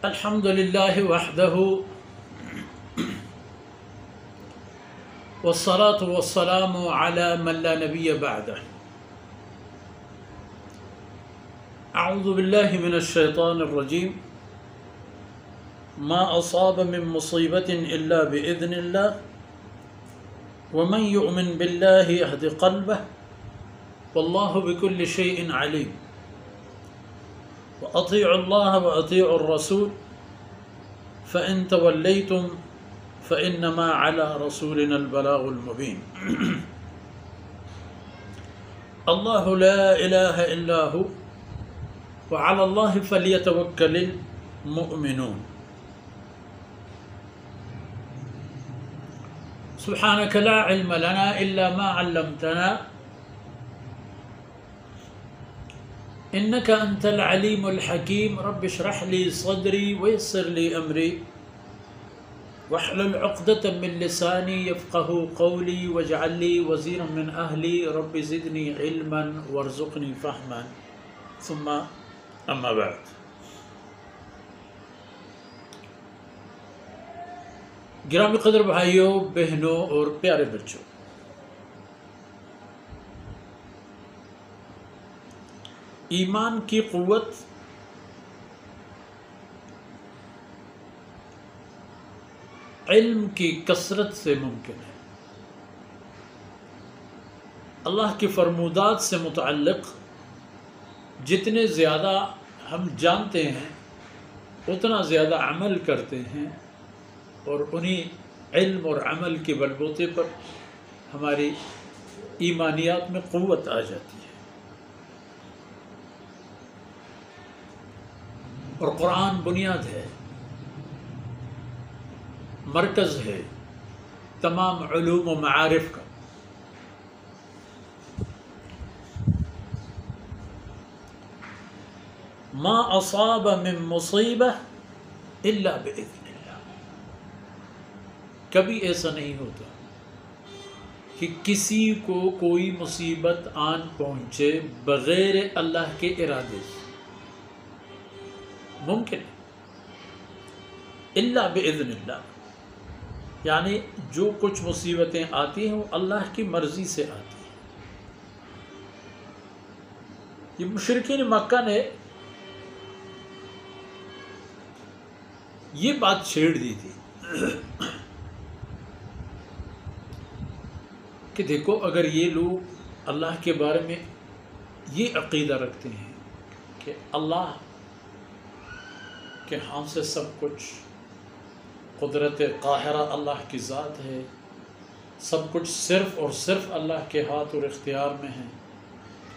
الحمد لله وحده والصلاة والسلام على من لا نبي بعده. أعوذ بالله من الشيطان الرجيم. ما أصاب من مصيبة إلا بإذن الله ومن يؤمن بالله يهد قلبه والله بكل شيء عليم. وأطيعوا الله وأطيعوا الرسول فإن توليتم فإنما على رسولنا البلاغ المبين. الله لا إله إلا هو وعلى الله فليتوكل المؤمنون. سبحانك لا علم لنا إلا ما علمتنا إنك أنت العليم الحكيم. رب اشرح لي صدري ويسر لي أمري واحلل عقدة من لساني يفقه قولي واجعل لي وزيرا من أهلي رب زدني علما وارزقني فهما. ثم أما بعد. گرامی قدر بھائیوں، بہنوں اور پیارے بچوں، ایمان کی قوت علم کی کثرت سے ممکن ہے۔ اللہ کی فرمودات سے متعلق جتنے زیادہ ہم جانتے ہیں اتنا زیادہ عمل کرتے ہیں، اور انہی علم اور عمل کے بلبوتے پر ہماری ایمانیات میں قوت آ جاتی ہے۔ اور قرآن بنیاد ہے، مرکز ہے تمام علوم و معارف کا۔ ما اصاب من مصیبہ الا باذن اللہ۔ کبھی ایسا نہیں ہوتا کہ کسی کو کوئی مصیبت آن پہنچے بغیر اللہ کے ارادے سے۔ ممکن ہے الا باذن اللہ، یعنی جو کچھ مصیبتیں آتی ہیں وہ اللہ کی مرضی سے آتی ہیں۔ یہ مشرکین مکہ نے یہ بات چھیڑ دی تھی کہ دیکھو، اگر یہ لوگ اللہ کے بارے میں یہ عقیدہ رکھتے ہیں کہ اللہ کے ہاں سے سب کچھ، قدرت قاہرہ اللہ کی ذات ہے، سب کچھ صرف اور صرف اللہ کے ہاتھ اور اختیار میں ہے،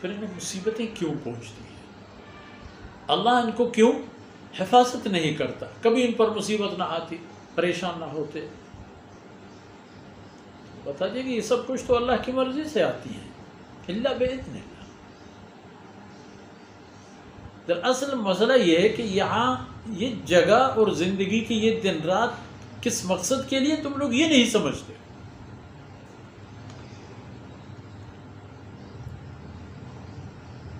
پھر انہیں مصیبتیں کیوں پہنچتی ہیں؟ اللہ ان کو کیوں حفاظت نہیں کرتا؟ کبھی ان پر مصیبت نہ آتی، پریشان نہ ہوتے؟ بتا دیے کہ یہ سب کچھ تو اللہ کی مرضی سے آتی ہے، الا باذن اللہ۔ دراصل مسئلہ یہ ہے کہ یہاں یہ جگہ اور زندگی کی یہ دن رات کس مقصد کے لیے، تم لوگ یہ نہیں سمجھتے۔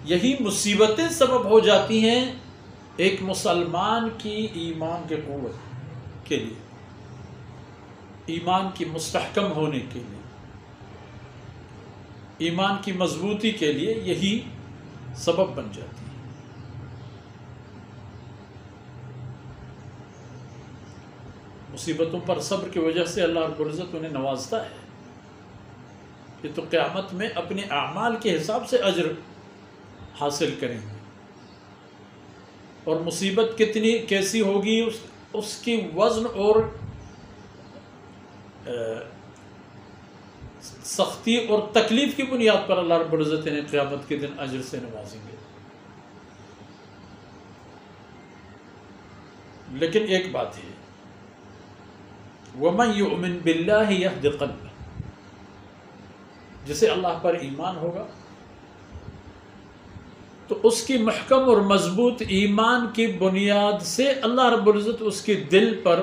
یہی مصیبتیں سبب ہو جاتی ہیں ایک مسلمان کی ایمان کے قوت کے لیے، ایمان کی مستحکم ہونے کے لیے، ایمان کی مضبوطی کے لیے یہی سبب بن جاتی ہے۔ مصیبتوں پر صبر کی وجہ سے اللہ رب العزت انہیں نوازتا ہے کہ تو قیامت میں اپنے اعمال کے حساب سے اجر حاصل کریں گے، اور مصیبت کتنی کیسی ہوگی اس کی وزن اور سختی اور تکلیف کی بنیاد پر اللہ رب العزت نے قیامت کے دن اجر سے نوازیں گے۔ لیکن ایک بات ہے، وَمَن يُؤْمِن بِاللَّهِ يَهْدِ قَلْبَهُ، جسے اللہ پر ایمان ہوگا تو اس کی محکم اور مضبوط ایمان کی بنیاد سے اللہ رب العزت اس کے دل پر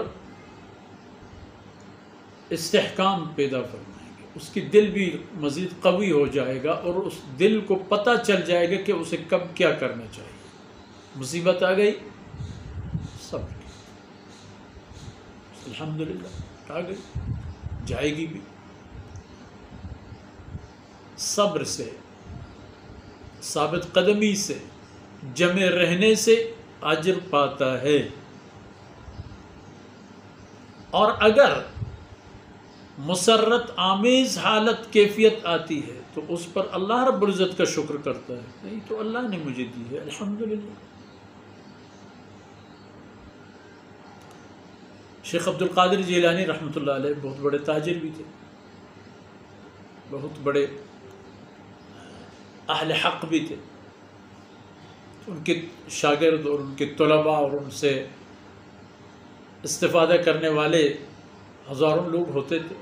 استحکام پیدا فرمائیں گے، اس کی دل بھی مزید قوی ہو جائے گا، اور اس دل کو پتہ چل جائے گا کہ اسے کب کیا کرنا چاہیے۔ مصیبت آ گئی، صبر الحمدللہ آ گئی، جائے گی بھی۔ صبر سے، ثابت قدمی سے، جمے رہنے سے اجر پاتا ہے۔ اور اگر مسرت آمیز حالت کیفیت آتی ہے تو اس پر اللہ رب العزت کا شکر کرتا ہے، نہیں تو اللہ نے مجھے دی ہے الحمدللہ۔ شیخ عبد القادر جیلانی رحمۃ اللہ علیہ بہت بڑے تاجر بھی تھے، بہت بڑے اہل حق بھی تھے۔ ان کے شاگرد اور ان کے طلباء اور ان سے استفادہ کرنے والے ہزاروں لوگ ہوتے تھے۔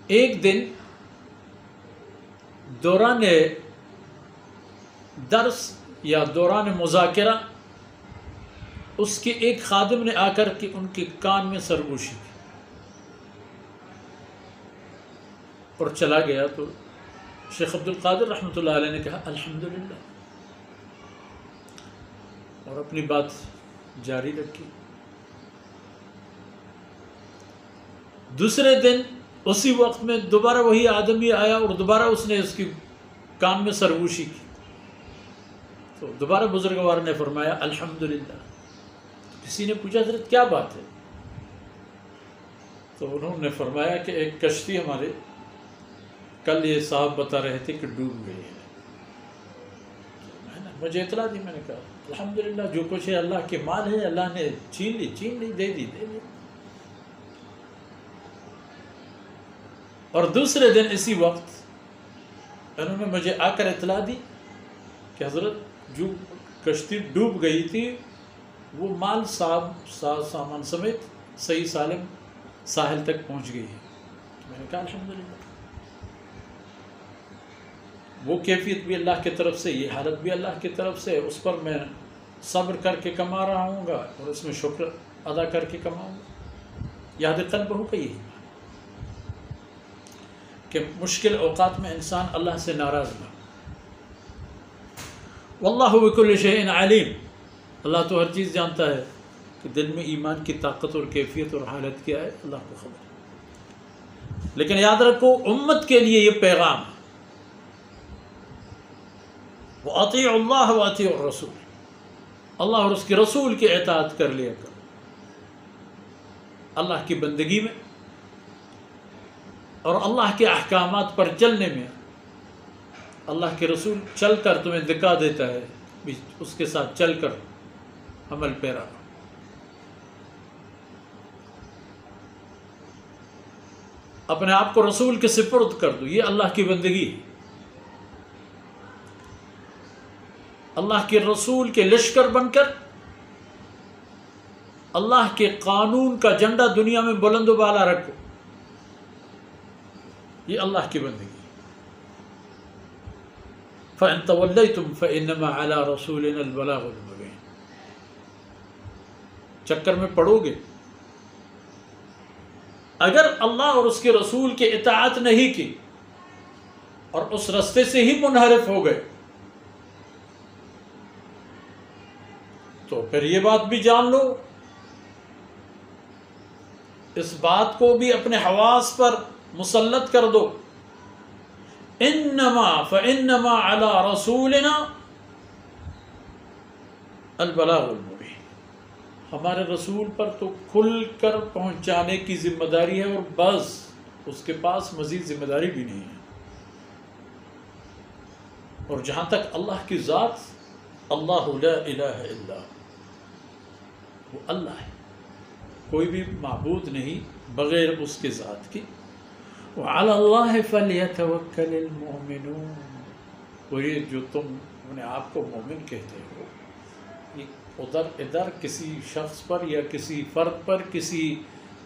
ایک دن دوران درس یا دوران مذاکرہ اس کے ایک خادم نے آ کر کے ان کے کان میں سرگوشی کی اور چلا گیا، تو شیخ عبد القادر رحمۃ اللہ علیہ نے کہا الحمدللہ اور اپنی بات جاری رکھی۔ دوسرے دن اسی وقت میں دوبارہ وہی آدمی آیا اور دوبارہ اس نے اس کی کان میں سرگوشی کی، تو دوبارہ بزرگوار نے فرمایا الحمدللہ۔ کسی نے پوچھا حضرت کیا بات ہے؟ تو انہوں نے فرمایا کہ ایک کشتی ہمارے کل یہ صاحب بتا رہے تھے کہ ڈوب گئی ہے، مجھے اطلاع دی، میں نے کہا الحمدللہ جو کچھ ہے اللہ کے مال ہے، اللہ نے چھین لی دے دی۔ اور دوسرے دن اسی وقت انہوں نے مجھے آ کر اطلاع دی کہ حضرت جو کشتی ڈوب گئی تھی وہ مال سامان سمیت صحیح سالم ساحل تک پہنچ گئی ہے۔ میں نے کہا الحمدللہ، وہ کیفیت بھی اللہ کی طرف سے، یہ حالت بھی اللہ کی طرف سے، اس پر میں صبر کر کے کما رہا ہوں گا اور اس میں شکر ادا کر کے کماؤں گا۔ یاد قلب ہو گئی کہ مشکل اوقات میں انسان اللہ سے ناراض نہ، واللہ بکل شیء علیم، اللہ تو ہر چیز جانتا ہے کہ دل میں ایمان کی طاقت اور کیفیت اور حالت کیا ہے، اللہ کو خبر ہے۔ لیکن یاد رکھو امت کے لیے یہ پیغام ہے، وَأَطِيعُوا اللَّهَ وَأَطِيعُوا الرَّسُولَ، اللہ اور اس کے رسول کی اطاعت کر لیا کرو۔ اللہ کی بندگی میں اور اللہ کے احکامات پر چلنے میں اللہ کے رسول چل کر تمہیں دکھا دیتا ہے، اس کے ساتھ چل کر عمل پیرا۔ اپنے آپ کو رسول کے سپرد کر دو، یہ اللہ کی بندگی ہے۔ اللہ کے رسول کے لشکر بن کر اللہ کے قانون کا جھنڈا دنیا میں بلند و بالا رکھو، یہ اللہ کی بندگی۔ فَإِن تَوَلَّيْتُمْ فَإِنَّمَا عَلَىٰ رَسُولِنَا الْبَلَاغُ الْمُبِينُ، چکر میں پڑو گے، اگر اللہ اور اس کے رسول کی اطاعت نہیں کی اور اس رستے سے ہی منحرف ہو گئے تو پھر یہ بات بھی جان لو، اس بات کو بھی اپنے حواس پر مسلط کر دو، انما فانما علی رسولنا البلاغ المبین، ہمارے رسول پر تو کھل کر پہنچانے کی ذمہ داری ہے اور بس، اس کے پاس مزید ذمہ داری بھی نہیں ہے۔ اور جہاں تک اللہ کی ذات، اللہ لا الہ الا وہ اللہ ہے، کوئی بھی معبود نہیں بغیر اس کے ذات کی۔ وعلی اللہ فلیتوکل المؤمنون، اور یہ جو تم اپنے آپ کو مومن کہتے ہو، یہ ادھر ادھر کسی شخص پر یا کسی فرد پر، کسی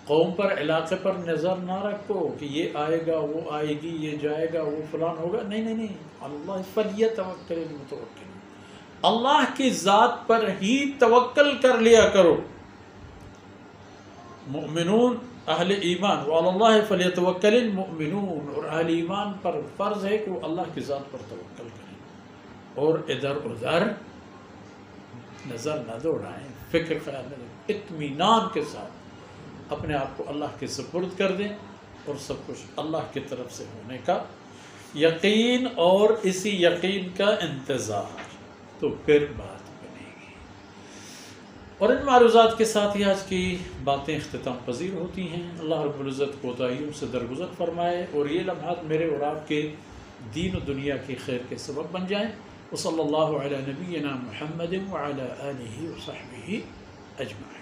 قوم پر، علاقے پر نظر نہ رکھو کہ یہ آئے گا، وہ آئے گی، یہ جائے گا، وہ فلان ہوگا، نہیں نہیں نہیں، اللہ فلیتوکل المتوکلون، اللہ کی ذات پر ہی توکل کر لیا کرو۔ مؤمنون اہل ایمان، وعلی اللہ فلیتوکل المؤمنون، اور اہل ایمان پر فرض ہے کہ وہ اللہ کی ذات پر توکل کریں اور ادھر ادھر نظر نہ دوڑائیں، فکر خیال نہ دیں، اطمینان کے ساتھ اپنے آپ کو اللہ کے سپرد کر دیں اور سب کچھ اللہ کی طرف سے ہونے کا یقین اور اسی یقین کا انتظار، تو پھر بات بنے گی۔ اور ان معروضات کے ساتھ ہی آج کی باتیں اختتام پذیر ہوتی ہیں۔ اللہ رب العزت کوتاہیوں سے درگزر فرمائے اور یہ لمحات میرے اور آپ کے دین و دنیا کی خیر کے سبب بن جائیں۔ وصلی اللہ علی نبینا محمد وعلی آلہ وصحبہ اجمعین۔